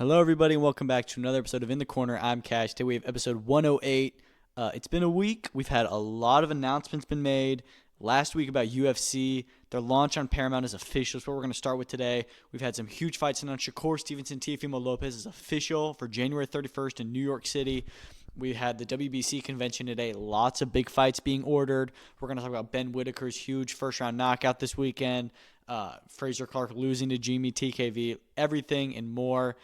Hello, everybody, and welcome back to another episode of In the Corner. I'm Cash. Today we have episode 108. It's been a week. We've had a lot of announcements been made. Last week about UFC. Their launch on Paramount is official. That's what we're going to start with today. We've had some huge fights announced. Shakur Stevenson, Teofimo Lopez is official for January 31st in New York City. We had the WBC convention today. Lots of big fights being ordered. We're going to talk about Ben Whittaker's huge first-round knockout this weekend. Fraser Clark losing to Jimmy TKV. Everything and more.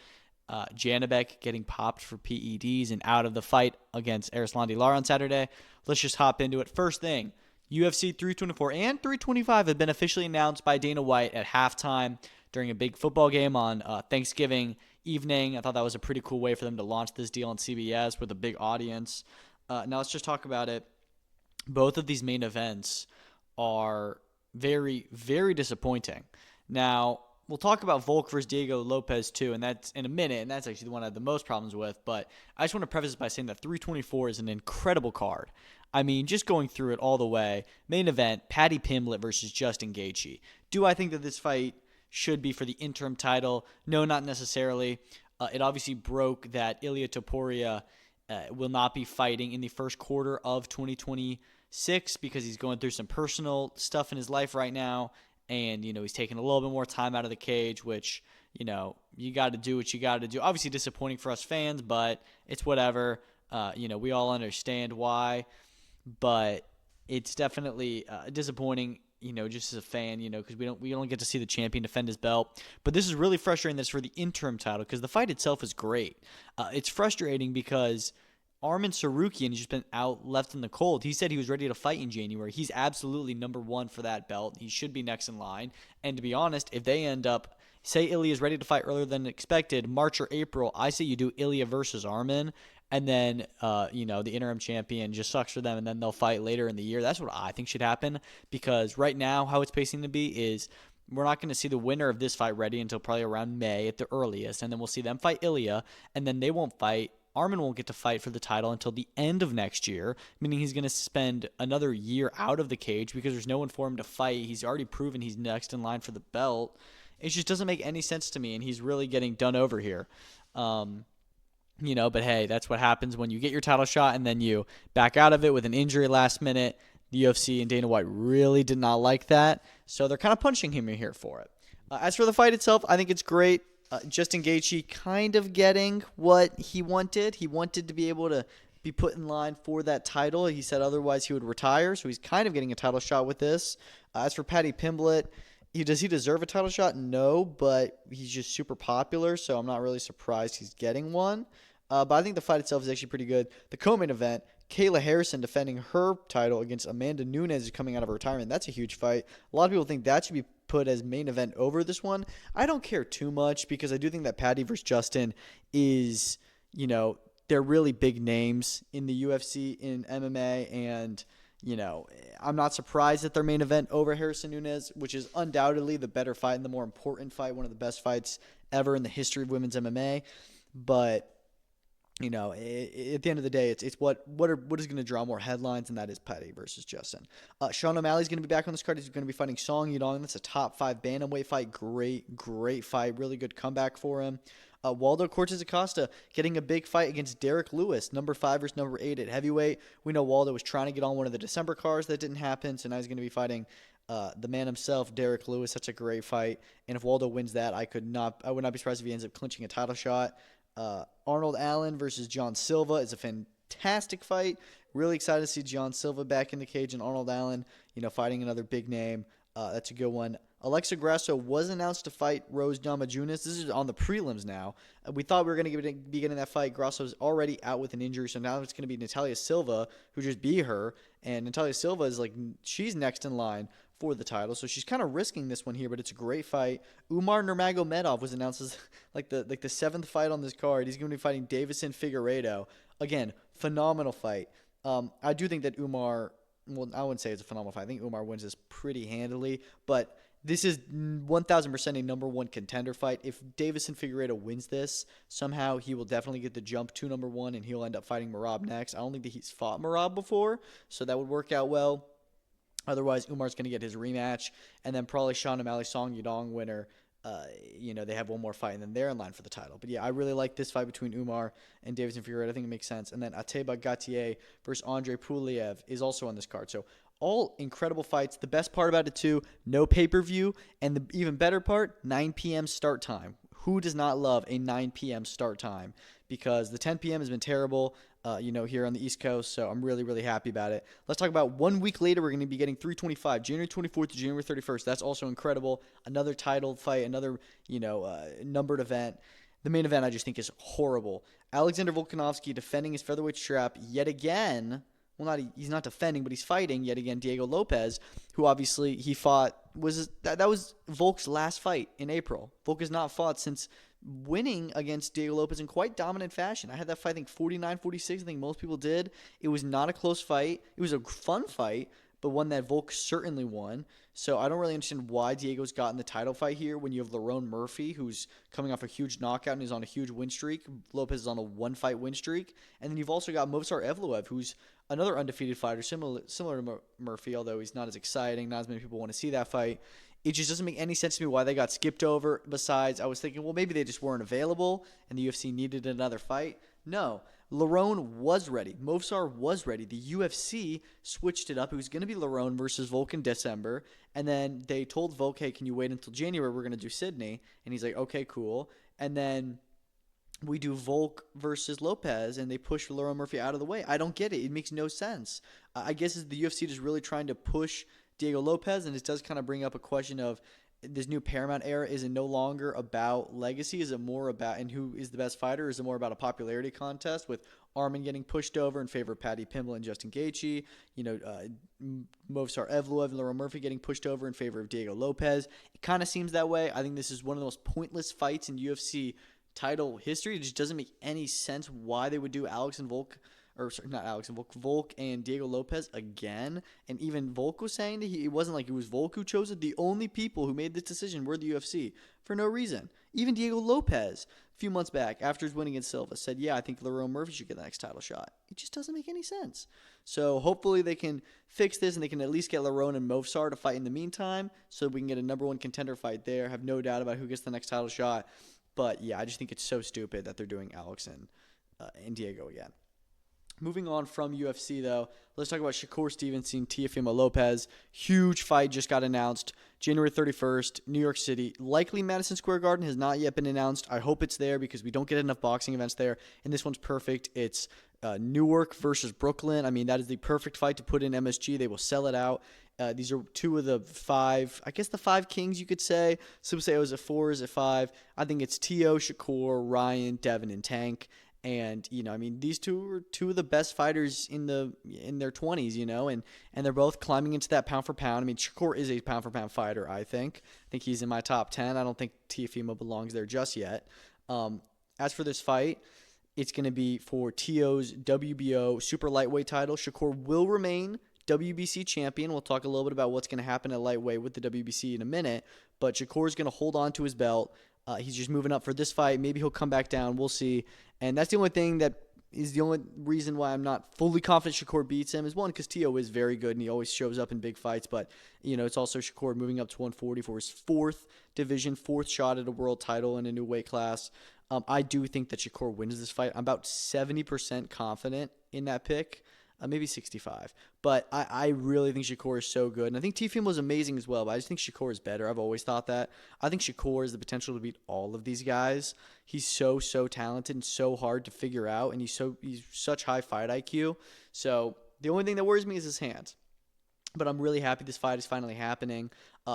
Janibek getting popped for PEDs and out of the fight against Erislandy Lara on Saturday. Let's just hop into it. First thing, UFC 324 and 325 have been officially announced by Dana White at halftime during a big football game on Thanksgiving evening. I thought that was a pretty cool way for them to launch this deal on CBS with a big audience. Now let's just talk about it. Both of these main events are very, very disappointing. Now, we'll talk about Volk versus Diego Lopez too, and that's in a minute, and that's actually the one I had the most problems with. But I just want to preface this by saying that 324 is an incredible card. I mean, just going through it all the way. Main event, Paddy Pimblett versus Justin Gaethje. Do I think that this fight should be for the interim title? No, not necessarily. It obviously broke that Ilia Topuria will not be fighting in the first quarter of 2026 because he's going through some personal stuff in his life right now. And, he's taking a little bit more time out of the cage, which, you got to do what you got to do. Obviously disappointing for us fans, but it's whatever. We all understand why. But it's definitely disappointing, just as a fan, because we don't get to see the champion defend his belt. But this is really frustrating that it's for the interim title because the fight itself is great. It's frustrating because Arman Tsarukyan has just been left in the cold. He said he was ready to fight in January. He's absolutely number one for that belt. He should be next in line. And to be honest, if they end up, say Ilya is ready to fight earlier than expected, March or April, I say you do Ilya versus Arman, and then, the interim champion just sucks for them, and then they'll fight later in the year. That's what I think should happen because right now how it's pacing to be is we're not going to see the winner of this fight ready until probably around May at the earliest, and then we'll see them fight Ilya, and then they won't fight. Arman won't get to fight for the title until the end of next year, meaning he's going to spend another year out of the cage because there's no one for him to fight. He's already proven he's next in line for the belt. It just doesn't make any sense to me, and he's really getting done over here. But hey, that's what happens when you get your title shot and then you back out of it with an injury last minute. The UFC and Dana White really did not like that, so they're kind of punching him here for it. As for the fight itself, I think it's great. Justin Gaethje kind of getting what he wanted. He wanted to be able to be put in line for that title. He said otherwise he would retire, so he's kind of getting a title shot with this. As for Paddy Pimblett, does he deserve a title shot? No, but he's just super popular, so I'm not really surprised he's getting one. But I think the fight itself is actually pretty good. The co-main event, Kayla Harrison defending her title against Amanda Nunes coming out of retirement. That's a huge fight. A lot of people think that should be put as main event over this one. I don't care too much because I do think that Paddy versus Justin is, they're really big names in the UFC, in MMA, and, I'm not surprised that their main event over Harrison Nunes, which is undoubtedly the better fight and the more important fight, one of the best fights ever in the history of women's MMA. But at the end of the day, it's what is going to draw more headlines, and that is Paddy versus Justin. Sean O'Malley's going to be back on this card. He's going to be fighting Song Yudong. That's a top 5 bantamweight fight. Great fight. Really good comeback for him. Waldo Cortez Acosta getting a big fight against Derek Lewis, number 5 versus number 8 at heavyweight. We know Waldo was trying to get on one of the December cards. That didn't happen, so now he's going to be fighting the man himself, Derek Lewis. That's a great fight. And if Waldo wins that, I would not be surprised if he ends up clinching a title shot. Arnold Allen versus John Silva is a fantastic fight. Really excited to see John Silva back in the cage and Arnold Allen, fighting another big name. That's a good one. Alexa Grasso was announced to fight Rose Namajunas. This is on the prelims now. We thought we were going to be getting that fight. Grasso's already out with an injury, so now it's going to be Natalia Silva, who just beat her. And Natalia Silva is she's next in line for the title, so she's kind of risking this one here, but it's a great fight. Umar Nurmagomedov was announced as the 7th fight on this card. He's going to be fighting Davison Figueiredo. Again, phenomenal fight. I do think that Umar, well, I wouldn't say it's a phenomenal fight. I think Umar wins this pretty handily, but this is 1,000% a number 1 contender fight. If Davison Figueiredo wins this, somehow he will definitely get the jump to number 1, and he'll end up fighting Merab next. I don't think that he's fought Merab before, so that would work out well. Otherwise, Umar's going to get his rematch, and then probably Sean O'Malley Song Yudong winner they have one more fight and then they're in line for the title. But yeah, I really like this fight between Umar and Deiveson Figueiredo. I think it makes sense. And then Ateba Gaethje versus Andre Pouliev is also on this card. So all incredible fights. The best part about it too, no pay-per-view, and the even better part, 9 p.m. start time. Who does not love a 9 p.m. start time? Because the 10 p.m. has been terrible, here on the East Coast. So I'm really, really happy about it. Let's talk about 1 week later. We're going to be getting 325, January 24th to January 31st. That's also incredible. Another title fight, another, numbered event. The main event I just think is horrible. Alexander Volkanovski defending his featherweight strap yet again. Well, he's not defending, but he's fighting yet again Diego Lopes, who obviously he fought that was Volk's last fight in April. Volk has not fought since winning against Diego Lopes in quite dominant fashion. I had that fight, I think 49-46. I think most people did. It was not a close fight. It was a fun fight, but one that Volk certainly won. So I don't really understand why Diego's gotten the title fight here when you have Lerone Murphy, who's coming off a huge knockout and is on a huge win streak. Lopez is on a one-fight win streak. And then you've also got Movsar Evloev, who's another undefeated fighter, similar to Murphy, although he's not as exciting. Not as many people want to see that fight. It just doesn't make any sense to me why they got skipped over. Besides, I was thinking, well, maybe they just weren't available and the UFC needed another fight. No. Lerone was ready. Movsar was ready. The UFC switched it up. It was going to be Lerone versus Volk in December. And then they told Volk, hey, can you wait until January? We're going to do Sydney. And he's like, okay, cool. And then we do Volk versus Lopez, and they push Lerone Murphy out of the way. I don't get it. It makes no sense. I guess the UFC just really trying to push Diego Lopez, and it does kind of bring up a question of this new Paramount era. Is it no longer about legacy? Is it more about and who is the best fighter? Is it more about a popularity contest with Arman getting pushed over in favor of Paddy Pimblett and Justin Gaethje? Movsar Evloev and Lerone Murphy getting pushed over in favor of Diego Lopez. It kind of seems that way. I think this is one of the most pointless fights in UFC title history. It just doesn't make any sense why they would do Volk and Diego Lopez again. And even Volk was saying that it wasn't like it was Volk who chose it. The only people who made this decision were the UFC for no reason. Even Diego Lopez, a few months back, after his win against Silva, said, yeah, I think Lerone Murphy should get the next title shot. It just doesn't make any sense. So hopefully they can fix this and they can at least get Lerone and Movsar to fight in the meantime so we can get a number one contender fight there. Have no doubt about who gets the next title shot. But yeah, I just think it's so stupid that they're doing Alex and Diego again. Moving on from UFC, though, let's talk about Shakur Stevenson, Teofimo Lopez. Huge fight just got announced. January 31st, New York City. Likely Madison Square Garden has not yet been announced. I hope it's there because we don't get enough boxing events there. And this one's perfect. It's Newark versus Brooklyn. I mean, that is the perfect fight to put in MSG. They will sell it out. These are two of the five, I guess the five kings you could say. Some say, is it four, is it five? I think it's Teo, Shakur, Ryan, Devin, and Tank. And, these two are two of the best fighters in their 20s, and they're both climbing into that pound for pound. I mean, Shakur is a pound for pound fighter, I think. I think he's in my top 10. I don't think Teofimo belongs there just yet. As for this fight, it's going to be for Teo's WBO super lightweight title. Shakur will remain WBC champion. We'll talk a little bit about what's going to happen at lightweight with the WBC in a minute, but Shakur is going to hold on to his belt. He's just moving up for this fight. Maybe he'll come back down. We'll see. And that's the only thing that is the only reason why I'm not fully confident Shakur beats him is one, because Teo is very good and he always shows up in big fights. But, it's also Shakur moving up to 140 for his fourth division, fourth shot at a world title in a new weight class. I do think that Shakur wins this fight. I'm about 70% confident in that pick. Maybe 65. But I really think Shakur is so good. And I think Teofimo is amazing as well, but I just think Shakur is better. I've always thought that. I think Shakur has the potential to beat all of these guys. He's so talented and so hard to figure out, and he's such high fight IQ. So the only thing that worries me is his hands. But I'm really happy this fight is finally happening.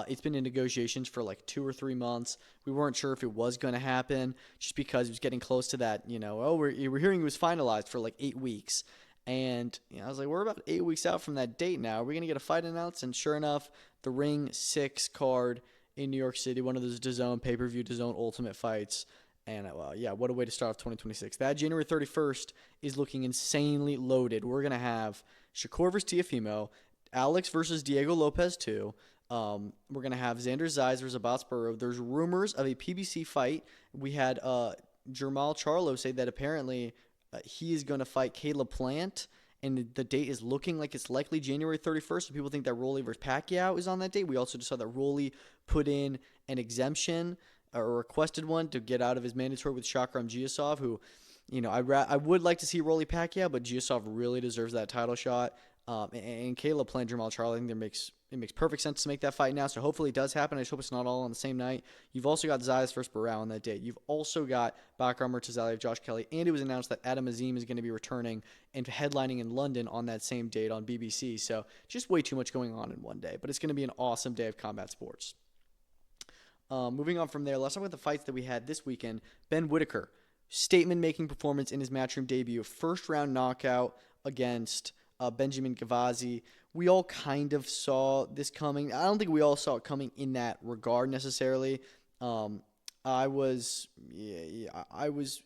It's been in negotiations for like 2 or 3 months. We weren't sure if it was going to happen just because it was getting close to that, we're hearing it was finalized for like 8 weeks. And I was like, we're about 8 weeks out from that date now. Are we going to get a fight announced? And sure enough, the Ring 6 card in New York City, one of those DAZN pay-per-view, DAZN Ultimate fights. And, what a way to start off 2026. That January 31st is looking insanely loaded. We're going to have Shakur versus Teofimo, Alex versus Diego Lopez too. We're going to have Xander Zayas versus Abbas Burrow. There's rumors of a PBC fight. We had Jermall Charlo say that apparently he is going to fight Caleb Plant, and the date is looking like it's likely January 31st. So people think that Rolly versus Pacquiao is on that date. We also just saw that Rolly put in an exemption or requested one to get out of his mandatory with Shakur Stevenson, who, I would like to see Rolly Pacquiao, but Giasov really deserves that title shot. And Caleb playing Jamal Charlo, I think it makes perfect sense to make that fight now. So hopefully it does happen. I just hope it's not all on the same night. You've also got Zayas versus Barao on that date. You've also got Bakar Murtazali of Josh Kelly, and it was announced that Adam Azim is going to be returning and headlining in London on that same date on BBC. So just way too much going on in one day, but it's going to be an awesome day of combat sports. Moving on from there, let's talk about the fights that we had this weekend. Ben Whittaker, statement-making performance in his Matchroom debut, first-round knockout against Benjamin Gavazi. We all kind of saw this coming. I don't think we all saw it coming in that regard necessarily. I was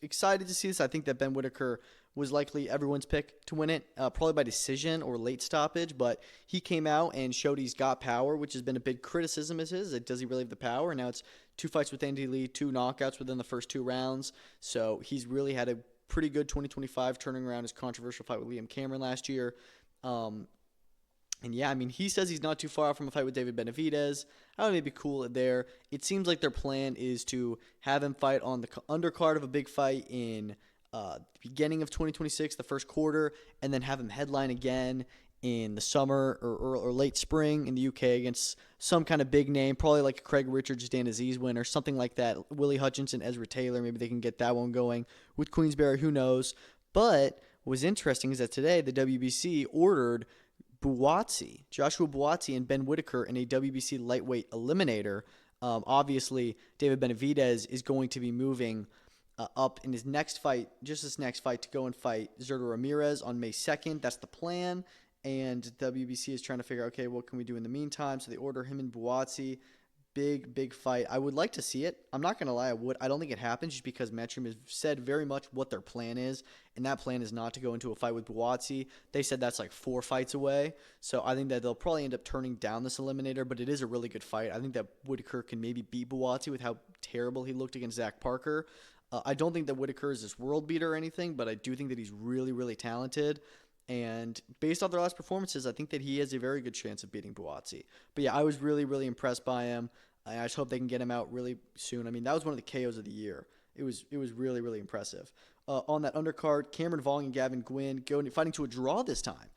excited to see this. I think that Ben Whittaker was likely everyone's pick to win it, probably by decision or late stoppage, but he came out and showed he's got power, which has been a big criticism of his. Does he really have the power? And now it's 2 fights with Andy Lee, 2 knockouts within the first 2 rounds. So he's really had a pretty good 2025, turning around his controversial fight with Liam Cameron last year. And yeah, I mean, he says he's not too far off from a fight with David Benavidez. I don't know, maybe cool there. It seems like their plan is to have him fight on the undercard of a big fight in the beginning of 2026, the first quarter, and then have him headline again in the summer or late spring in the UK against some kind of big name, probably like a Craig Richards, Dan Aziz win or something like that. Willie Hutchinson, Ezra Taylor, maybe they can get that one going. With Queensberry, who knows? But what was interesting is that today the WBC ordered Joshua Buatsi and Ben Whittaker in a WBC lightweight eliminator. Obviously, David Benavidez is going to be moving up in his next fight, to go and fight Zurdo Ramirez on May 2nd. That's the plan. And WBC is trying to figure out, okay, what can we do in the meantime? So they order him and Buatsi. Big fight. I would like to see it. I'm not going to lie. I don't think it happens just because Matchroom has said very much what their plan is, and that plan is not to go into a fight with Buatsi. They said that's like 4 fights away, so I think that they'll probably end up turning down this eliminator, but it is a really good fight. I think that Whittaker can maybe beat Buatsi with how terrible he looked against Zach Parker. I don't think that Whittaker is this world beater or anything, but I do think that he's really, really talented. And based off their last performances, I think that he has a very good chance of beating Buatsi. But yeah, I was really, really impressed by him. I just hope they can get him out really soon. I mean, that was one of the KOs of the year. It was really, really impressive. On that undercard, Cameron Vong and Gavin Gwynn fighting to a draw this time.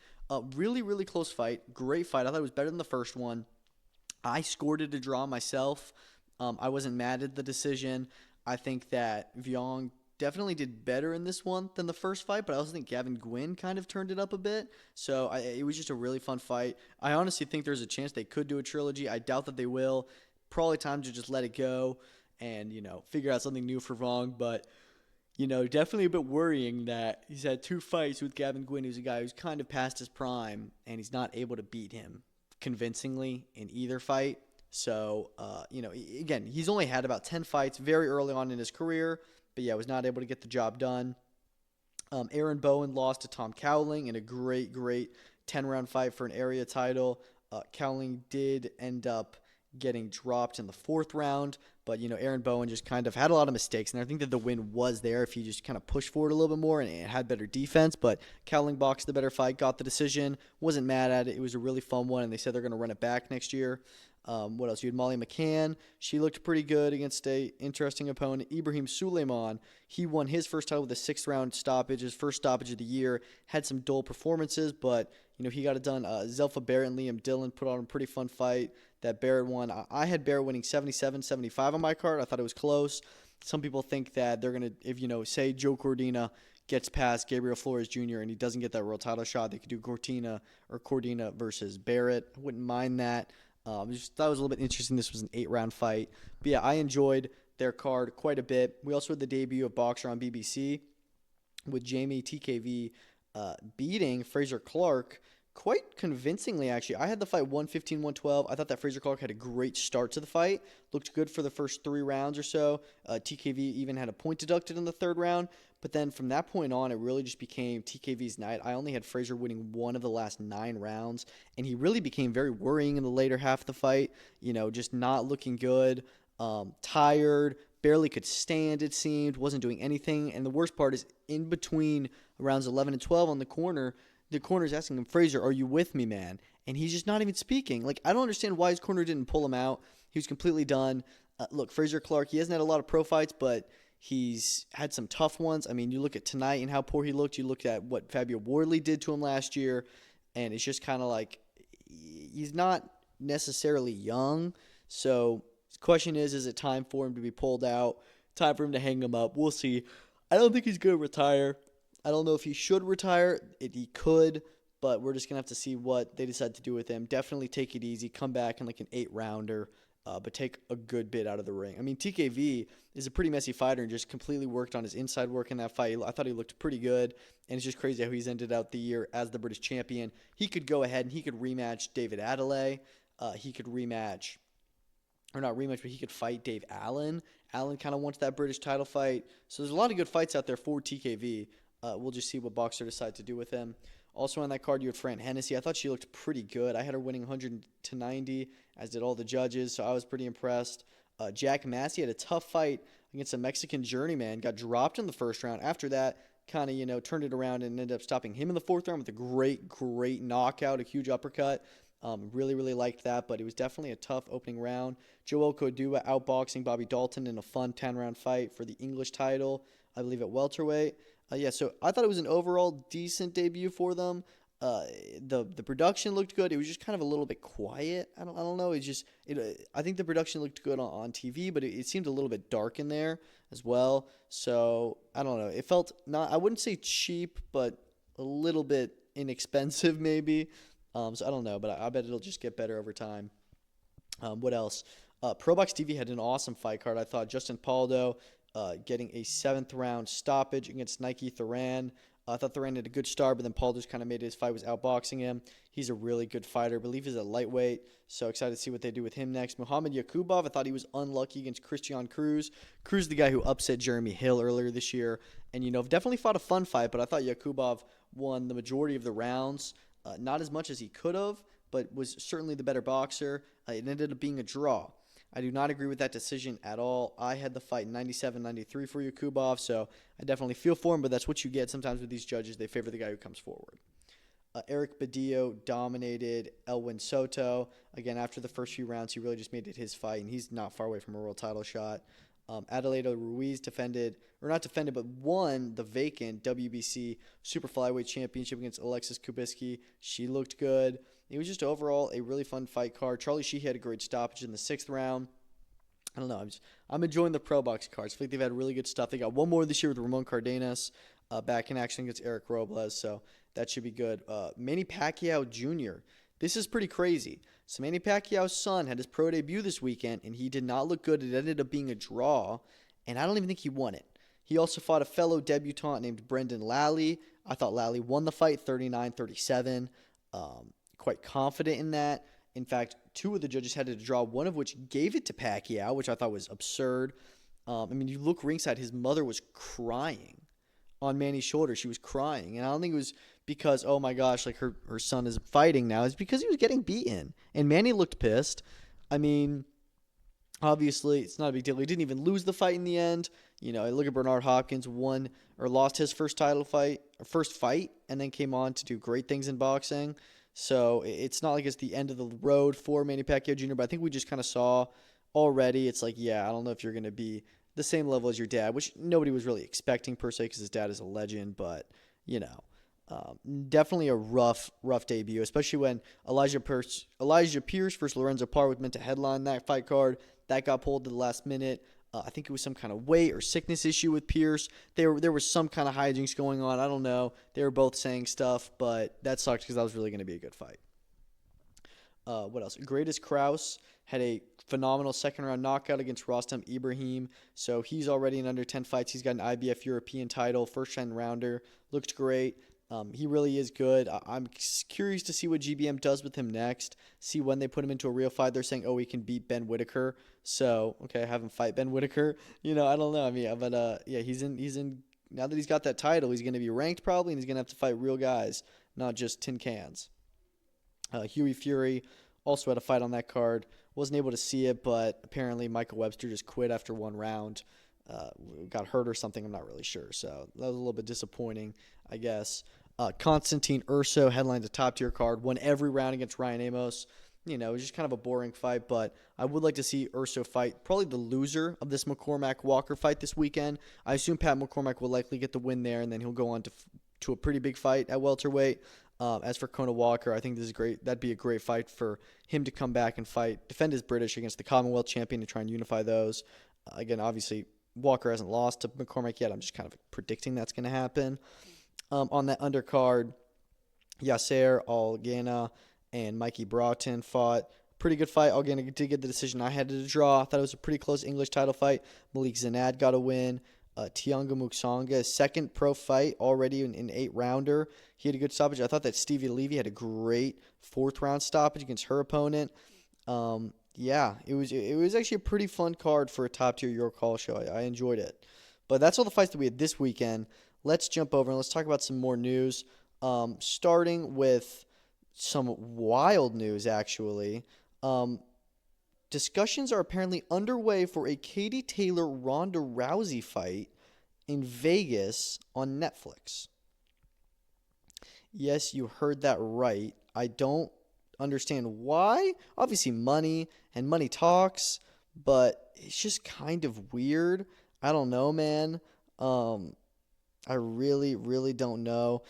Really, really close fight. Great fight. I thought it was better than the first one. I scored it a draw myself. I wasn't mad at the decision. I think that Vong definitely did better in this one than the first fight, but I also think Gavin Gwynn kind of turned it up a bit. So it was just a really fun fight. I honestly think there's a chance they could do a trilogy. I doubt that they will. Probably time to just let it go and, figure out something new for Vong. But, definitely a bit worrying that he's had 2 fights with Gavin Gwynn, who's a guy who's kind of past his prime, and he's not able to beat him convincingly in either fight. So, again, he's only had about 10 fights very early on in his career, but yeah, was not able to get the job done. Aaron Bowen lost to Tom Cowling in a great 10-round fight for an area title. Cowling did end up getting dropped in the 4th round, but Aaron Bowen just kind of had a lot of mistakes, and I think that the win was there if he just kind of pushed forward a little bit more and had better defense. But Cowling boxed the better fight, got the decision, wasn't mad at it. It was a really fun one, and they said they're going to run it back next year. What else? You had Molly McCann. She looked pretty good against a interesting opponent. Ibrahim Suleiman, he won his first title with a 6th-round stoppage, his first stoppage of the year. Had some dull performances, but he got it done. Zelfa Barrett and Liam Dillon put on a pretty fun fight that Barrett won. I had Barrett winning 77-75 on my card. I thought it was close. Some people think that they're going to, if say Joe Cordina gets past Gabriel Flores Jr. and he doesn't get that world title shot, they could do Cordina versus Barrett. I wouldn't mind that. Just thought it was a little bit interesting. This was an 8-round fight. But yeah, I enjoyed their card quite a bit. We also had the debut of Boxer on BBC with Jamie TKV beating Fraser Clark quite convincingly, actually. I had the fight 115-112. I thought that Fraser Clark had a great start to the fight. Looked good for the first 3 rounds or so. TKV even had a point deducted in the 3rd round. But then from that point on, it really just became TKV's night. I only had Fraser winning 1 of the last 9 rounds, and he really became very worrying in the later half of the fight. Just not looking good, tired, barely could stand, it seemed, wasn't doing anything. And the worst part is in between rounds 11 and 12 on the corner's asking him, Fraser, are you with me, man? And he's just not even speaking. I don't understand why his corner didn't pull him out. He was completely done. Look, Fraser Clark, he hasn't had a lot of pro fights, but he's had some tough ones. I mean, you look at tonight and how poor he looked. You look at what Fabio Wardley did to him last year, and it's just kind of like he's not necessarily young. So the question is it time for him to be pulled out? Time for him to hang him up? We'll see. I don't think he's going to retire. I don't know if he should retire. He could, but we're just going to have to see what they decide to do with him. Definitely take it easy. Come back in like an 8-rounder. But take a good bit out of the ring. I mean, TKV is a pretty messy fighter and just completely worked on his inside work in that fight. I thought he looked pretty good, and it's just crazy how he's ended out the year as the British champion. He could go ahead and he could rematch David Adelaide. He could rematch, or not rematch, but he could fight Dave Allen. Allen kind of wants that British title fight. So there's a lot of good fights out there for TKV. We'll just see what Boxer decides to do with him. Also on that card, you had Fran Hennessy. I thought she looked pretty good. I had her winning 100-90, as did all the judges, so I was pretty impressed. Jack Massey had a tough fight against a Mexican journeyman. Got dropped in the first round. After that, kind of, turned it around and ended up stopping him in the fourth round with a great knockout, a huge uppercut. Really, really liked that, but it was definitely a tough opening round. Joel Kodua outboxing Bobby Dalton in a fun 10-round fight for the English title, I believe at welterweight. So I thought it was an overall decent debut for them. The production looked good. It was just kind of a little bit quiet. I don't know. I think the production looked good on TV, but it seemed a little bit dark in there as well. So I don't know. It felt I wouldn't say cheap, but a little bit inexpensive maybe. So I don't know, but I bet it'll just get better over time. What else? ProBox TV had an awesome fight card. I thought Justin Paldo getting a 7th round stoppage against Nike Thuran. I thought Thuran had a good start, but then Paul just kind of made his fight, was outboxing him. He's a really good fighter. I believe he's a lightweight, so excited to see what they do with him next. Muhammad Yakubov, I thought he was unlucky against Christian Cruz. Cruz, the guy who upset Jeremy Hill earlier this year, and, definitely fought a fun fight, but I thought Yakubov won the majority of the rounds. Not as much as he could have, but was certainly the better boxer. It ended up being a draw. I do not agree with that decision at all. I had the fight 97-93 for Yakubov, so I definitely feel for him, but that's what you get sometimes with these judges. They favor the guy who comes forward. Eric Badillo dominated Elwin Soto. Again, after the first few rounds, he really just made it his fight, and he's not far away from a world title shot. Adelaide Ruiz won the vacant WBC Super Flyweight Championship against Alexis Kubicki. She looked good. It was just overall a really fun fight card. Charlie Sheehy had a great stoppage in the 6th round. I don't know. I'm enjoying the Pro Box cards. I think they've had really good stuff. They got one more this year with Ramon Cardenas back in action against Eric Robles, so that should be good. Manny Pacquiao Jr. This is pretty crazy. So Manny Pacquiao's son had his pro debut this weekend, and he did not look good. It ended up being a draw, and I don't even think he won it. He also fought a fellow debutant named Brendan Lally. I thought Lally won the fight 39-37. Quite confident in that. In fact, 2 of the judges had to draw, one of which gave it to Pacquiao, which I thought was absurd. You look ringside, his mother was crying on Manny's shoulder. She was crying, and I don't think it was because, oh my gosh, like her son is fighting now. It's because he was getting beaten, and Manny looked pissed. Obviously, it's not a big deal. He didn't even lose the fight in the end. Look at Bernard Hopkins, lost his first fight, and then came on to do great things in boxing. So it's not like it's the end of the road for Manny Pacquiao Jr., but I think we just kind of saw already. It's like, yeah, I don't know if you're going to be the same level as your dad, which nobody was really expecting per se because his dad is a legend, but, definitely a rough debut, especially when Elijah Pierce versus Lorenzo Parr was meant to headline that fight card. That got pulled to the last minute. I think it was some kind of weight or sickness issue with Pierce. There was some kind of hijinks going on. I don't know. They were both saying stuff, but that sucked because that was really going to be a good fight. What else? Greatest Krause had a phenomenal 2nd-round knockout against Rostam Ibrahim. So he's already in under 10 fights. He's got an IBF European title, first 10-rounder. Looked great. He really is good. I'm curious to see what GBM does with him next. See when they put him into a real fight. They're saying, he can beat Ben Whittaker. So, okay, have him fight Ben Whittaker. I don't know. But he's in. Now that he's got that title, he's going to be ranked probably, and he's going to have to fight real guys, not just tin cans. Huey Fury also had a fight on that card. Wasn't able to see it, but apparently Michael Webster just quit after 1 round. Got hurt or something. I'm not really sure. So that was a little bit disappointing, I guess. Konstantin Urso headlined a top-tier card, won every round against Ryan Amos. it was just kind of a boring fight, but I would like to see Urso fight probably the loser of this McCormack-Walker fight this weekend. I assume Pat McCormack will likely get the win there, and then he'll go on to a pretty big fight at welterweight. As for Conor Walker, I think this is great. That'd be a great fight for him to come back and defend his British against the Commonwealth champion to try and unify those. Again, obviously, Walker hasn't lost to McCormack yet. I'm just kind of predicting that's going to happen. On that undercard, Yasser Al-Ghana and Mikey Broughton fought. Pretty good fight. Al-Ghana did get the decision. I had to draw. I thought it was a pretty close English title fight. Malik Zanad got a win. Tianga Muksanga, second pro fight already in 8-rounder. He had a good stoppage. I thought that Stevie Levy had a great 4th-round stoppage against her opponent. It was actually a pretty fun card for a top-tier York Hall show. I enjoyed it. But that's all the fights that we had this weekend. Let's jump over and let's talk about some more news. Starting with some wild news, actually. Discussions are apparently underway for a Katie Taylor-Ronda Rousey fight in Vegas on Netflix. Yes, you heard that right. I don't understand why. Obviously, money and money talks, but it's just kind of weird. I don't know, man. I really, really don't know.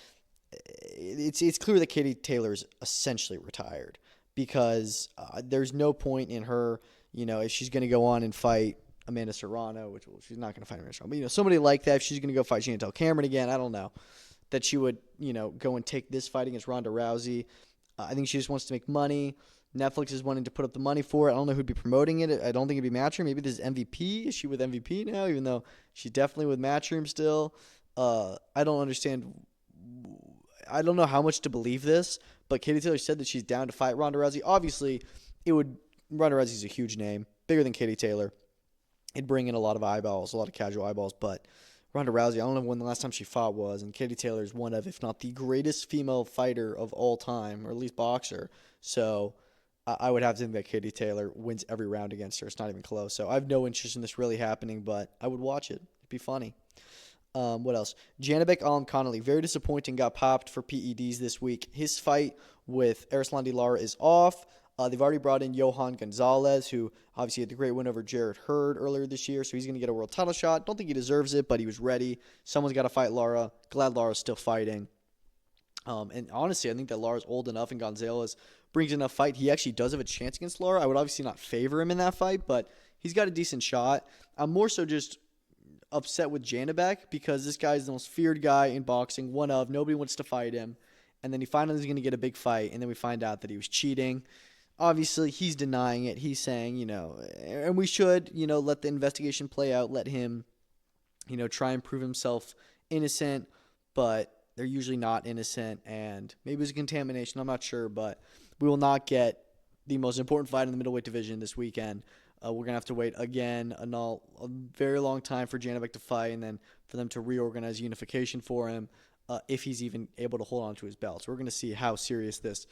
It's clear that Katie Taylor is essentially retired. Because there's no point in her, if she's going to go on and fight Amanda Serrano, she's not going to fight Amanda Serrano. But, somebody like that, if she's going to go fight Chantel Cameron again, I don't know, that she would, go and take this fight against Ronda Rousey. I think she just wants to make money. Netflix is wanting to put up the money for it. I don't know who'd be promoting it. I don't think it'd be Matchroom. Maybe this is MVP. Is she with MVP now, even though she's definitely with Matchroom still? I don't understand. I don't know how much to believe this, but Katie Taylor said that she's down to fight Ronda Rousey. Obviously, Ronda Rousey's a huge name, bigger than Katie Taylor. It'd bring in a lot of eyeballs, a lot of casual eyeballs, but Ronda Rousey, I don't know when the last time she fought was, and Katie Taylor is one of, if not the greatest female fighter of all time, or at least boxer. So I would have to think that Katie Taylor wins every round against her. It's not even close. So I have no interest in this really happening, but I would watch it. It'd be funny. What else? Janibek Alam Connolly, very disappointing, got popped for PEDs this week. His fight with Erislandy Lara is off. They've already brought in Johan Gonzalez, who obviously had the great win over Jarrett Hurd earlier this year, so he's going to get a world title shot. Don't think he deserves it, but he was ready. Someone's got to fight Lara. Glad Lara's still fighting. And honestly, I think that Lara's old enough and Gonzalez brings enough fight. He actually does have a chance against Lara. I would obviously not favor him in that fight, but he's got a decent shot. I'm more so just upset with Janibek because this guy is the most feared guy in boxing, one of. Nobody wants to fight him. And then he finally is going to get a big fight, and then we find out that he was cheating. Obviously, he's denying it. He's saying, and we should, let the investigation play out, let him, try and prove himself innocent, but they're usually not innocent, and maybe it was a contamination. I'm not sure, but we will not get the most important fight in the middleweight division this weekend. We're going to have to wait again a very long time for Janibek to fight and then for them to reorganize unification for him if he's even able to hold on to his belt. So we're going to see how serious this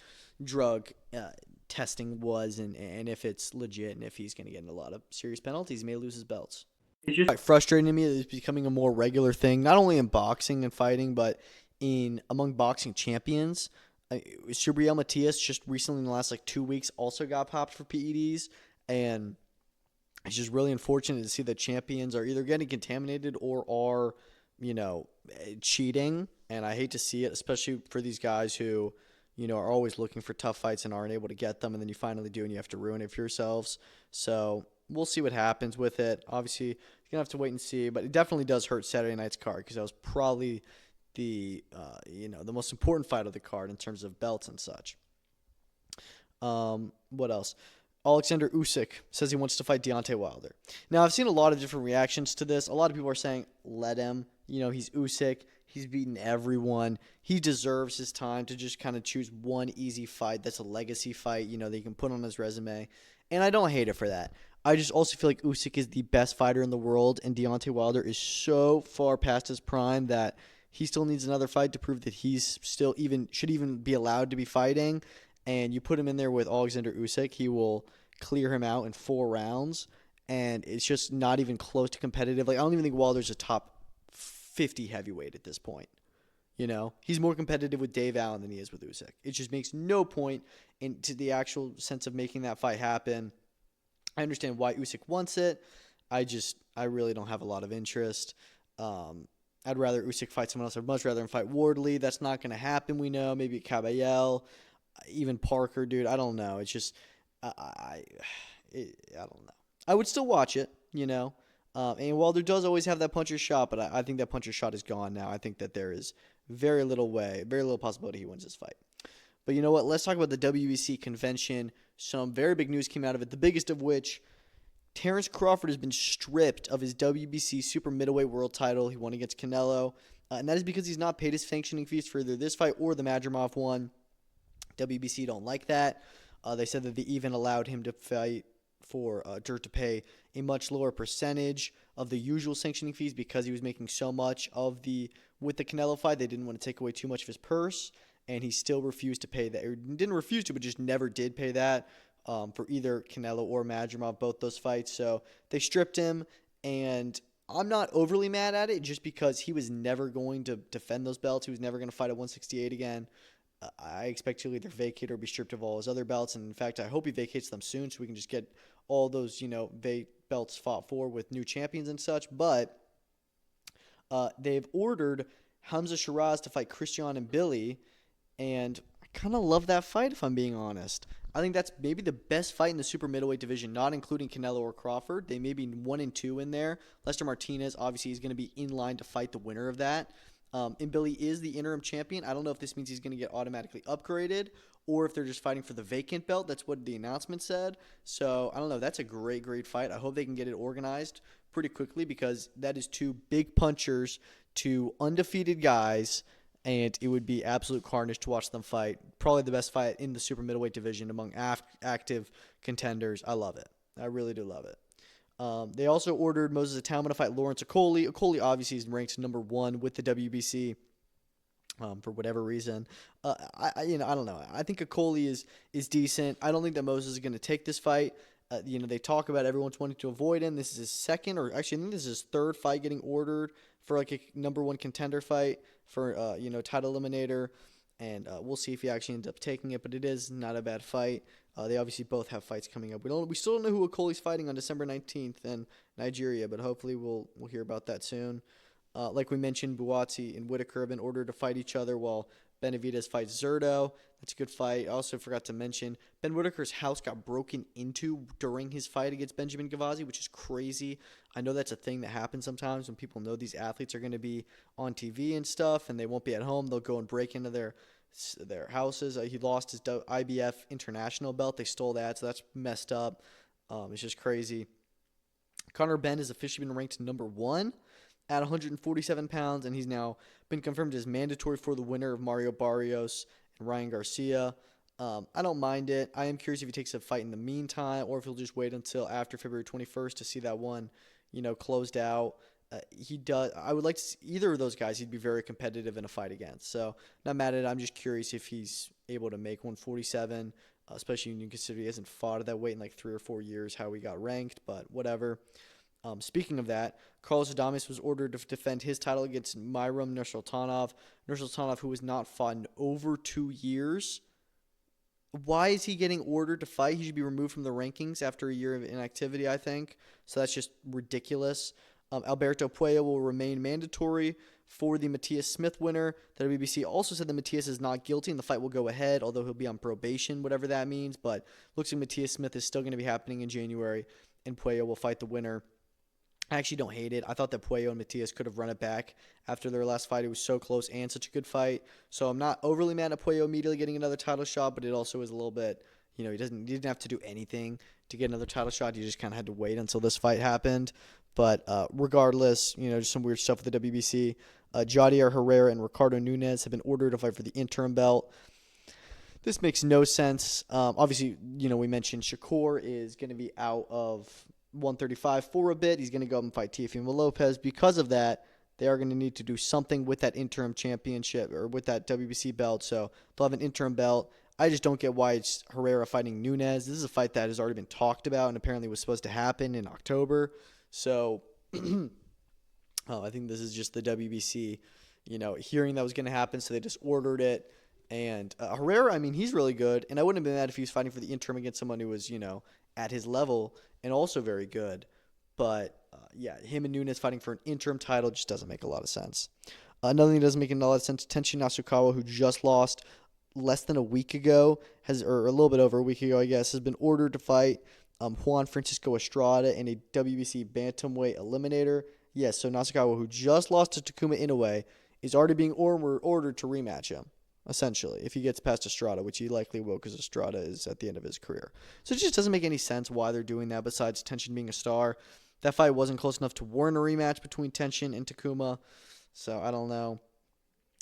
drug testing was and if it's legit and if he's going to get in a lot of serious penalties. He may lose his belts. It's just frustrating to me that it's becoming a more regular thing, not only in boxing and fighting, but among boxing champions. Subriel Matias just recently in the last 2 weeks also got popped for PEDs, and it's just really unfortunate to see that champions are either getting contaminated or are, cheating. And I hate to see it, especially for these guys who, are always looking for tough fights and aren't able to get them. And then you finally do and you have to ruin it for yourselves. So we'll see what happens with it. Obviously, you're going to have to wait and see. But it definitely does hurt Saturday night's card because that was probably the most important fight of the card in terms of belts and such. What else? Alexander Usyk says he wants to fight Deontay Wilder. Now, I've seen a lot of different reactions to this. A lot of people are saying, let him. He's Usyk. He's beaten everyone. He deserves his time to just kind of choose one easy fight that's a legacy fight, that he can put on his resume. And I don't hate it for that. I just also feel like Usyk is the best fighter in the world, and Deontay Wilder is so far past his prime that he still needs another fight to prove that he's still should even be allowed to be fighting. And you put him in there with Alexander Usyk, he will clear him out in 4 rounds. And it's just not even close to competitive. I don't even think Wilder's a top 50 heavyweight at this point. He's more competitive with Dave Allen than he is with Usyk. It just makes no point into the actual sense of making that fight happen. I understand why Usyk wants it. I really don't have a lot of interest. I'd rather Usyk fight someone else. I'd much rather him fight Wardley. That's not going to happen, we know. Maybe Caballel, even Parker, dude. I don't know. It's just, I don't know. I would still watch it, And Wilder does always have that puncher's shot, but I think that puncher's shot is gone now. I think that there is very little possibility he wins this fight. But you know what? Let's talk about the WBC convention. Some very big news came out of it, the biggest of which, Terrence Crawford has been stripped of his WBC super middleweight world title. He won against Canelo, and that is because he's not paid his sanctioning fees for either this fight or the Madrimov one. WBC don't like that. They said that they even allowed him to fight for Dirt to pay a much lower percentage of the usual sanctioning fees because he was making so much with the Canelo fight. They didn't want to take away too much of his purse, and he still refused to pay that. Or didn't refuse to, but just never did pay that for either Canelo or Madrimov, both those fights. So they stripped him, and I'm not overly mad at it just because he was never going to defend those belts. He was never going to fight at 168 again. I expect he'll either vacate or be stripped of all his other belts. And in fact, I hope he vacates them soon so we can just get all those, belts fought for with new champions and such. But they've ordered Hamzah Sheeraz to fight Christian Mbilli. And I kind of love that fight, if I'm being honest. I think that's maybe the best fight in the super middleweight division, not including Canelo or Crawford. They may be 1 and 2 in there. Lester Martinez, obviously, is going to be in line to fight the winner of that. Mbilli is the interim champion. I don't know if this means he's going to get automatically upgraded or if they're just fighting for the vacant belt. That's what the announcement said. So, I don't know. That's a great, great fight. I hope they can get it organized pretty quickly because that is 2 big punchers, 2 undefeated guys, and it would be absolute carnage to watch them fight. Probably the best fight in the super middleweight division among active contenders. I love it. I really do love it. They also ordered Moses Atauma to fight Lawrence Okoli. Okoli obviously is ranked number 1 with the WBC for whatever reason. I don't know. I think Okoli is decent. I don't think that Moses is going to take this fight. They talk about everyone's wanting to avoid him. This is his second, or actually I think this is his 3rd fight getting ordered for like a number 1 contender fight for title eliminator. And we'll see if he actually ends up taking it, but it is not a bad fight. They obviously both have fights coming up. We still don't know who Okoli's fighting on December 19th in Nigeria, but hopefully we'll hear about that soon. Like we mentioned, Buatsi and Whittaker have been ordered to fight each other while Benavidez fights Zurdo. That's a good fight. I also forgot to mention Ben Whittaker's house got broken into during his fight against Benjamin Gavazi, which is crazy. I know that's a thing that happens sometimes when people know these athletes are going to be on TV and stuff and they won't be at home. They'll go and break into their houses. He lost his IBF international belt. They stole that, so that's messed up. It's just crazy. Conor Benn has officially been ranked number 1 at 147 pounds, and he's now been confirmed as mandatory for the winner of Mario Barrios and Ryan Garcia. I don't mind it. I am curious if he takes a fight in the meantime or if he'll just wait until after February 21st to see that one, closed out. He does. I would like to see either of those guys. He'd be very competitive in a fight against. So not mad at it. I'm just curious if he's able to make 147, especially when you consider he hasn't fought at that weight in like 3 or 4 years. How he got ranked, but whatever. Speaking of that, Carlos Adames was ordered to defend his title against Myram Nursultanov. Nursultanov, who has not fought in over 2 years. Why is he getting ordered to fight? He should be removed from the rankings after a year of inactivity, I think. So that's just ridiculous. Alberto Puello will remain mandatory for the Matthias Smith winner. The WBC also said that Matthias is not guilty and the fight will go ahead, although he'll be on probation, whatever that means. But looks like Matthias Smith is still going to be happening in January, and Puello will fight the winner. I actually don't hate it. I thought that Puello and Matthias could have run it back after their last fight. It was so close and such a good fight. So I'm not overly mad at Puello immediately getting another title shot, but it also is a little bit, he didn't have to do anything to get another title shot. He just kind of had to wait until this fight happened. But regardless, just some weird stuff with the WBC. Jadier Herrera and Ricardo Nunes have been ordered to fight for the interim belt. This makes no sense. Obviously, we mentioned Shakur is going to be out of 135 for a bit. He's going to go up and fight Teofimo Lopez. Because of that, they are going to need to do something with that interim championship or with that WBC belt. So they'll have an interim belt. I just don't get why it's Herrera fighting Nunes. This is a fight that has already been talked about and apparently was supposed to happen in October. So I think this is just the WBC, hearing that was going to happen, so they just ordered it. And Herrera, I mean, he's really good, and I wouldn't have been mad if he was fighting for the interim against someone who was, at his level and also very good. But, him and Nunes fighting for an interim title just doesn't make a lot of sense. Another thing that doesn't make a lot of sense, Tenshin Nasukawa, who just lost less than a week ago, or a little bit over a week ago, I guess, has been ordered to fight Juan Francisco Estrada in a WBC bantamweight eliminator. Yes, so Nasukawa, who just lost to Takuma Inoue, is already being ordered to rematch him, essentially, if he gets past Estrada, which he likely will because Estrada is at the end of his career. So it just doesn't make any sense why they're doing that besides Tenshin being a star. That fight wasn't close enough to warrant a rematch between Tenshin and Takuma, so I don't know.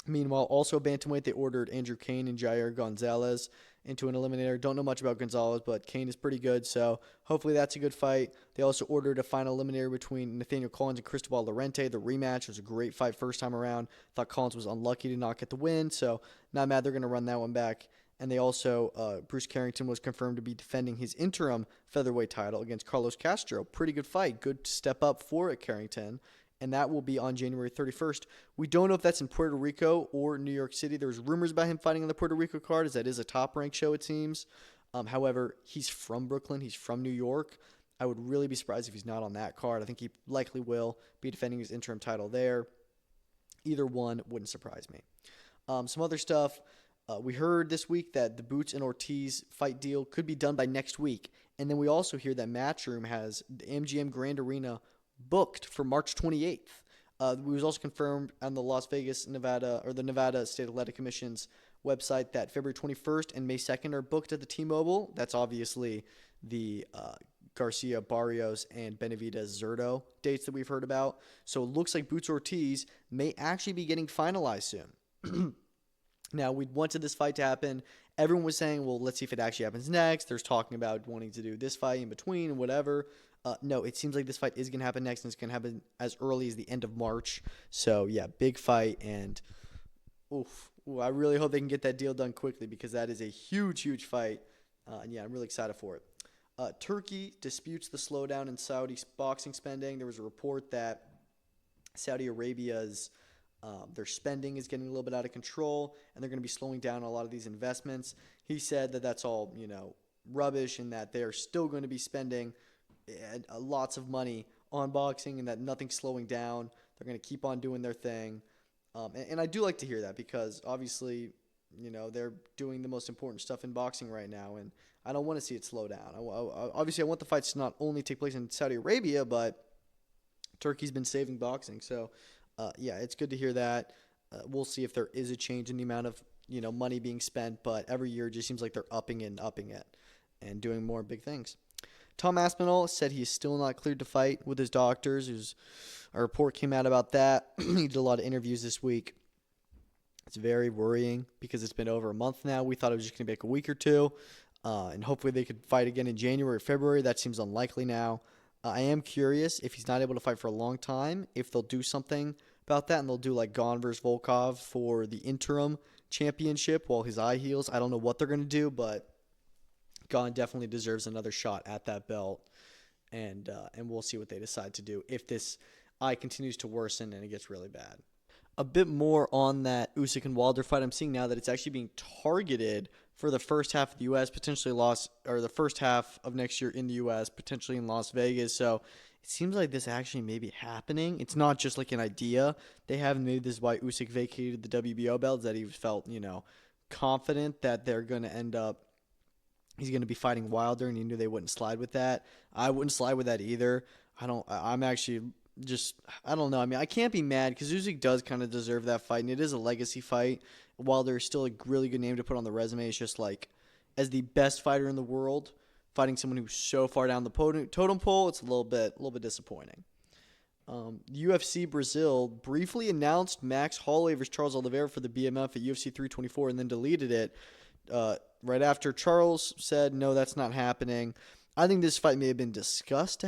Meanwhile, also bantamweight, they ordered Andrew Kane and Jair Gonzalez into an eliminator. Don't know much about Gonzalez, but Kane is pretty good, so hopefully that's a good fight. They also ordered a final eliminator between Nathaniel Collins and Cristobal Lorente. The rematch was a great fight first time around. Thought Collins was unlucky to not get the win, so not mad they're going to run that one back. And they also, Bruce Carrington was confirmed to be defending his interim featherweight title against Carlos Castro. Pretty good fight. Good step up for Carrington. And that will be on January 31st. We don't know if that's in Puerto Rico or New York City. There's rumors about him fighting on the Puerto Rico card, as that is a top-ranked show, it seems. However, he's from Brooklyn. He's from New York. I would really be surprised if he's not on that card. I think he likely will be defending his interim title there. Either one wouldn't surprise me. Some other stuff. We heard this week that the Boots and Ortiz fight deal could be done by next week. And then we also hear that Matchroom has the MGM Grand Arena booked for March 28th. It was also confirmed on the the Nevada State Athletic Commission's website that February 21st and May 2nd are booked at the T-Mobile. That's obviously the Garcia Barrios and Benavidez Zurdo dates that we've heard about. So it looks like Boots Ortiz may actually be getting finalized soon. Now, we wanted this fight to happen. Everyone was saying, well, let's see if it actually happens next. There's talking about wanting to do this fight in between and whatever. No, it seems like this fight is going to happen next, and it's going to happen as early as the end of March. So, yeah, big fight, and I really hope they can get that deal done quickly because that is a huge, huge fight. And, yeah, I'm really excited for it. Turkey disputes the slowdown in Saudi boxing spending. There was a report that Saudi Arabia's their spending is getting a little bit out of control, and they're going to be slowing down a lot of these investments. He said that that's all, rubbish, and that they're still going to be spending lots of money on boxing, and that nothing's slowing down. They're going to keep on doing their thing. And I do like to hear that because obviously, they're doing the most important stuff in boxing right now, and I don't want to see it slow down. Obviously, I want the fights to not only take place in Saudi Arabia, but Turkey's been saving boxing. So, it's good to hear that. We'll see if there is a change in the amount of money being spent, but every year it just seems like they're upping it and doing more big things. Tom Aspinall said he is still not cleared to fight with his doctors. A report came out about that. He did a lot of interviews this week. It's very worrying because it's been over a month now. We thought it was just going to be like a week or two, and hopefully they could fight again in January or February. That seems unlikely now. I am curious if he's not able to fight for a long time, if they'll do something about that, and they'll do like Gane versus Volkov for the interim championship while his eye heals. I don't know what they're going to do, but Gane definitely deserves another shot at that belt, and we'll see what they decide to do if this eye continues to worsen and it gets really bad. A bit more on that Usyk and Wilder fight. I'm seeing now that it's actually being targeted for the first half of the U.S., the first half of next year in the U.S., potentially in Las Vegas. So it seems like this actually may be happening. It's not just like an idea. They have maybe this is why Usyk vacated the WBO belt, that he felt, confident that they're going to end up, he's going to be fighting Wilder, and he knew they wouldn't slide with that. I wouldn't slide with that either. I'm actually just, I don't know. I mean, I can't be mad because Usyk does kind of deserve that fight, and it is a legacy fight. Wilder is still a really good name to put on the resume. It's just like, as the best fighter in the world, fighting someone who's so far down the totem pole, it's a little bit disappointing. UFC Brazil briefly announced Max Holloway versus Charles Oliveira for the BMF at UFC 324 and then deleted it right after. Charles said, no, that's not happening. I think this fight may have been discussed to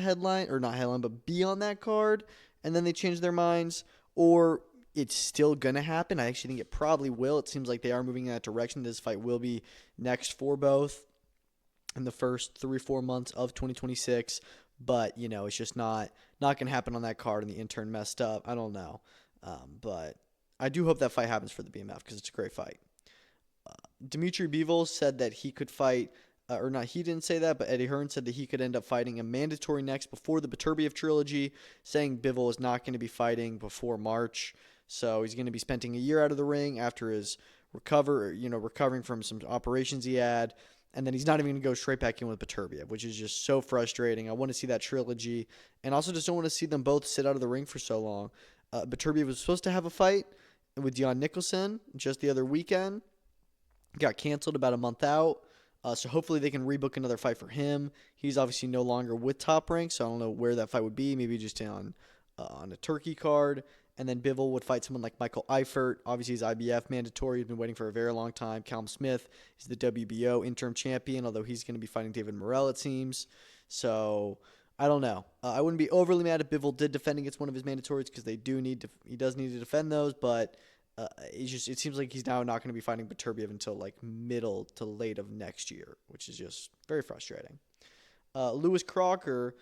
be on that card, and then they changed their minds, or it's still going to happen. I actually think it probably will. It seems like they are moving in that direction. This fight will be next for both in the first 3-4 months of 2026, but, it's just not going to happen on that card, and the intern messed up. I don't know. But I do hope that fight happens for the BMF because it's a great fight. Dimitri Bivol said that he could fight, or not, he didn't say that, but Eddie Hearn said that he could end up fighting a mandatory next before the Beterbiev trilogy, saying Bivol is not going to be fighting before March. So he's going to be spending a year out of the ring after his recovering from some operations he had. And then he's not even going to go straight back in with Beterbiev, which is just so frustrating. I want to see that trilogy. And also just don't want to see them both sit out of the ring for so long. Beterbiev was supposed to have a fight with Jan Nicholson just the other weekend. Got canceled about a month out. So hopefully they can rebook another fight for him. He's obviously no longer with Top Rank, so I don't know where that fight would be. Maybe just on a Turkey card. And then Bivol would fight someone like Michael Eifert. Obviously, he's IBF mandatory. He's been waiting for a very long time. Callum Smith is the WBO interim champion, although he's going to be fighting David Morrell, it seems. So I don't know. I wouldn't be overly mad if Bivol did defend against one of his mandatories because he does need to defend those. But it seems like he's now not going to be fighting Beterbiev until like middle to late of next year, which is just very frustrating. Lewis Crocker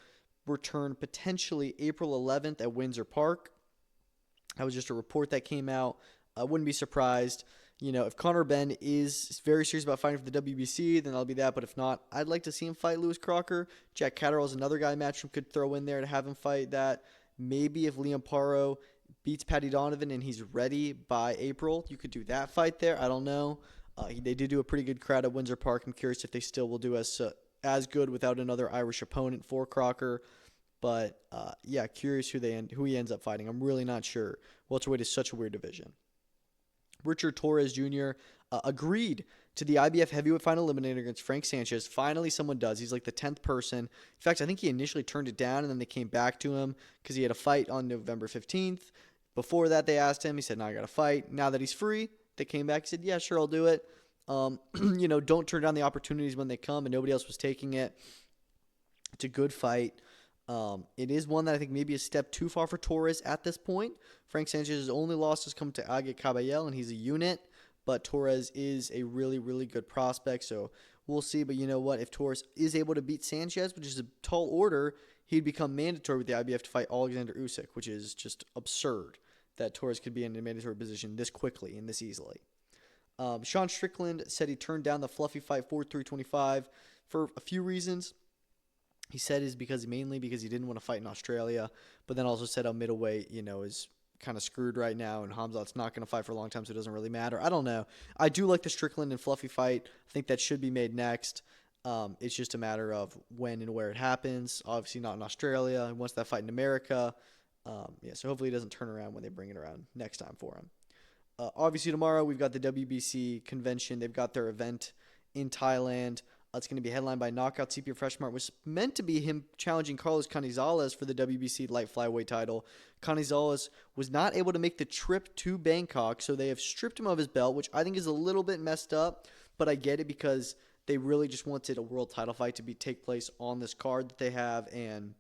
returned potentially April 11th at Windsor Park. That was just a report that came out. I wouldn't be surprised. If Conor Benn is very serious about fighting for the WBC, then that'll be that. But if not, I'd like to see him fight Lewis Crocker. Jack Catterall is another guy Matchroom could throw in there to have him fight that. Maybe if Liam Paro beats Paddy Donovan and he's ready by April, you could do that fight there. I don't know. They did do a pretty good crowd at Windsor Park. I'm curious if they still will do as good without another Irish opponent for Crocker. But, curious who he ends up fighting. I'm really not sure. Welterweight is such a weird division. Richard Torres Jr. Agreed to the IBF heavyweight final eliminator against Frank Sanchez. Finally, someone does. He's like the 10th person. In fact, I think he initially turned it down, and then they came back to him because he had a fight on November 15th. Before that, they asked him. He said, no, I got to fight. Now that he's free, they came back. He said, yeah, sure, I'll do it. Don't turn down the opportunities when they come, and nobody else was taking it. It's a good fight. It is one that I think maybe a step too far for Torres at this point. Frank Sanchez's only loss has come to Gaethje Kaylar, and he's a unit. But Torres is a really, really good prospect, so we'll see. But you know what? If Torres is able to beat Sanchez, which is a tall order, he'd become mandatory with the IBF to fight Alexander Usyk, which is just absurd that Torres could be in a mandatory position this quickly and this easily. Sean Strickland said he turned down the fluffy fight 4-3-25 for a few reasons. He said is mainly because he didn't want to fight in Australia, but then also said how middleweight, is kind of screwed right now, and Hamzat's not going to fight for a long time, so it doesn't really matter. I don't know. I do like the Strickland and Fluffy fight. I think that should be made next. It's just a matter of when and where it happens. Obviously not in Australia. He wants that fight in America. So hopefully he doesn't turn around when they bring it around next time for him. Obviously tomorrow we've got the WBC convention. They've got their event in Thailand. It's going to be headlined by Knockout CP Freshmart. It was meant to be him challenging Carlos Canizales for the WBC light flyweight title. Canizales was not able to make the trip to Bangkok, so they have stripped him of his belt, which I think is a little bit messed up, but I get it because they really just wanted a world title fight to take place on this card that they have, and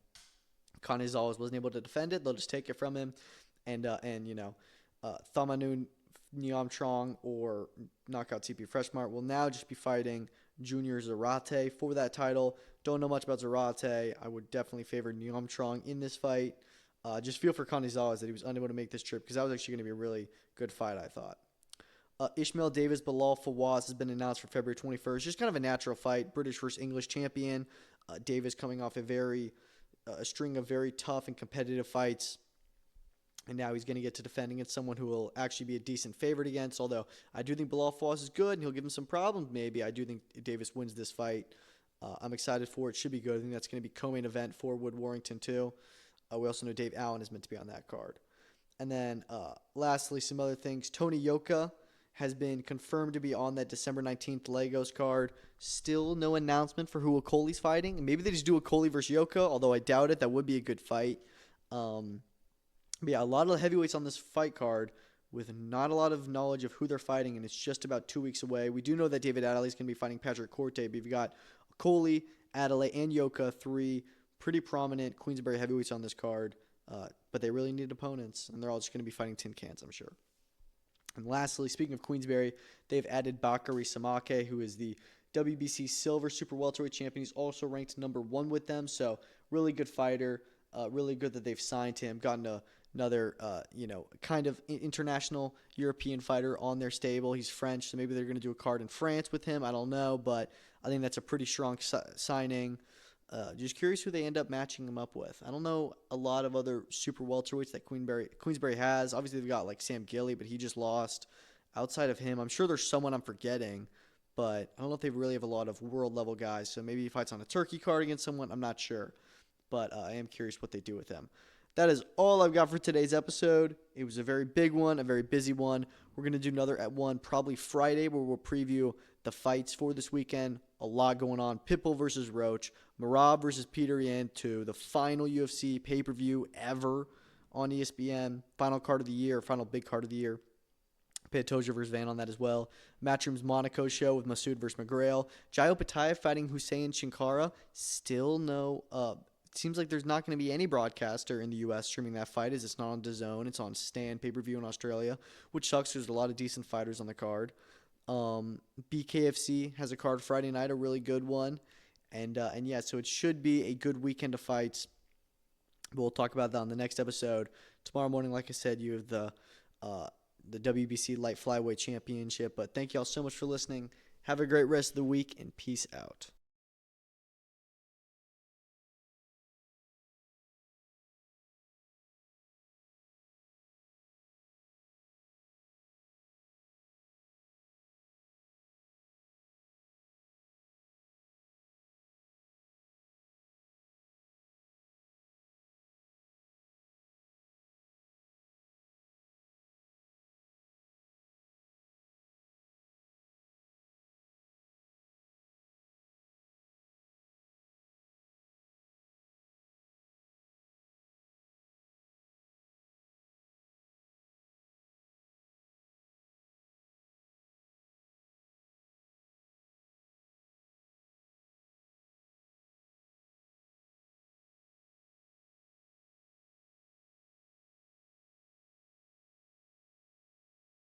Canizales wasn't able to defend it. They'll just take it from him, and Thamanu Nyamtrong or Knockout CP Freshmart will now just be fighting Junior Zarate for that title. Don't know much about Zarate. I would definitely favor Nyamtrong in this fight. Just feel for Canizales that he was unable to make this trip because that was actually going to be a really good fight, I thought. Ishmael Davis Bilal Fawaz has been announced for February 21st. Just kind of a natural fight. British versus English champion. Davis coming off a string of very tough and competitive fights. And now he's going to get to defend against someone who will actually be a decent favorite against. Although I do think Bilal Fawaz is good and he'll give him some problems maybe. I do think Davis wins this fight. I'm excited for it. Should be good. I think that's going to be co-main event for Wood Warrington too. We also know Dave Allen is meant to be on that card. And then lastly, some other things. Tony Yoka has been confirmed to be on that December 19th Lagos card. Still no announcement for who Okoli's fighting. Maybe they just do Okoli versus Yoka, although I doubt it. That would be a good fight. But yeah, a lot of heavyweights on this fight card with not a lot of knowledge of who they're fighting, and it's just about 2 weeks away. We do know that David Adelaide is going to be fighting Patrick Corte, but you've got Okoli, Adelaide, and Yoka, three pretty prominent Queensberry heavyweights on this card, but they really need opponents, and they're all just going to be fighting tin cans, I'm sure. And lastly, speaking of Queensberry, they've added Bakary Samake, who is the WBC Silver Super Welterweight champion. He's also ranked number 1 with them, so really good fighter. Really good that they've signed him, gotten a another, kind of international European fighter on their stable. He's French, so maybe they're going to do a card in France with him. I don't know, but I think that's a pretty strong signing. Just curious who they end up matching him up with. I don't know a lot of other super welterweights that Queensberry has. Obviously, they've got like Sam Gilly, but he just lost. Outside of him, I'm sure there's someone I'm forgetting, but I don't know if they really have a lot of world-level guys. So maybe he fights on a Turkey card against someone. I'm not sure, but I am curious what they do with him. That is all I've got for today's episode. It was a very big one, a very busy one. We're going to do another at one probably Friday where we'll preview the fights for this weekend. A lot going on. Pitbull versus Roach. Marab versus Peter Yan 2. The final UFC pay-per-view ever on ESPN. Final card of the year. Final big card of the year. Pantoja versus Van on that as well. Matchroom's Monaco show with Masoud versus McGrail. Jayo Patayev fighting Hussein Shinkara. Still no... It seems like there's not going to be any broadcaster in the U.S. streaming that fight as it's not on DAZN. It's on Stan pay-per-view in Australia, which sucks. There's a lot of decent fighters on the card. BKFC has a card Friday night, a really good one. And yeah, so it should be a good weekend of fights. We'll talk about that on the next episode. Tomorrow morning, like I said, you have the WBC Light Flyweight Championship. But thank you all so much for listening. Have a great rest of the week, and peace out.